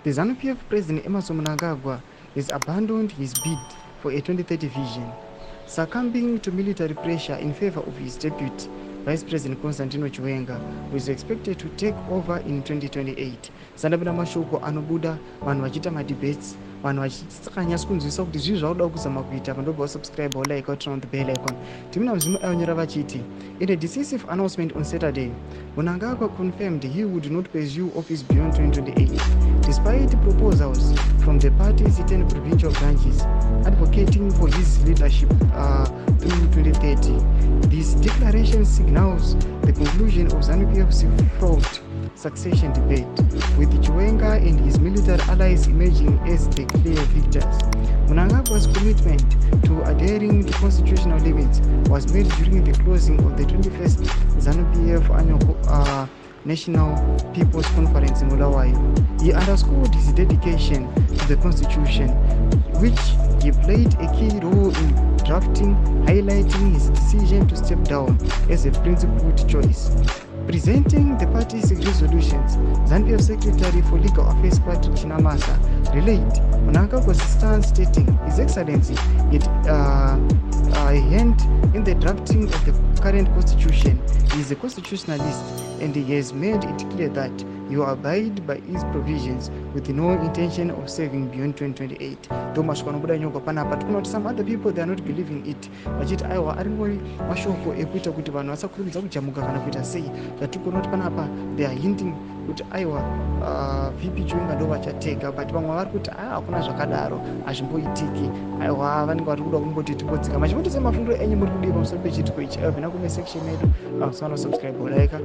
The ZANU PF President Mnangagwa has abandoned his bid for a 2030 vision, succumbing to military pressure in favor of his deputy, Vice President Chiwenga, who is expected to take over in 2028. Sandabina mashoko anobuda vanhu vachita madebates, vanhu vachitsakanyasa kunzwisa kuti zvii zvauda kuzama kuita, pandobva wasubscribe like or turn on the bell icon. Timina mzimu ayonyera vachiti, in a decisive announcement on Saturday, Mnangagwa confirmed he would not pursue office beyond 2028, despite proposals from the party's 10 provincial branches advocating for his leadership through 2030. This declaration signals the conclusion of ZANU PF's fraught succession debate, with Chiwenga and his military allies emerging as the clear victors. Mnangagwa's commitment to adhering to constitutional limits was made during the closing of the 21st ZANU PF annual National People's Conference in Bulawayo. He underscored his dedication to the Constitution, which he played a key role in drafting, highlighting his decision to step down as a principled choice. Presenting the party's resolutions, ZANU PF Secretary for Legal Affairs Patrick Chamisa relayed Mnangagwa's stance, stating, His Excellency had a hand in the drafting of the current constitution. He is a constitutionalist and he has made it clear that he will abide by its provisions with no intention of serving beyond 2028. Thomas Kwanobuda Nyongo panapa tukunoti some other people they are not believing it. Vachiti aiwa aringori mashoko ekuita kuti vanhu vasakurumidza kujamuka kana kuita sei. Zvatirikunoti panapa they are hinting kuti aiwa VP Chiwenga ndo vachatega, but vamwe vari kuti hakuna zvakadaro, hazvimboitiki, aiwa vanenge vari kuda kungoti timbodzika. Machimoti semafungiro enyu muri kudiwa pamusoro pechitiko ichi. Vhena kume section yedu, subscribe, like,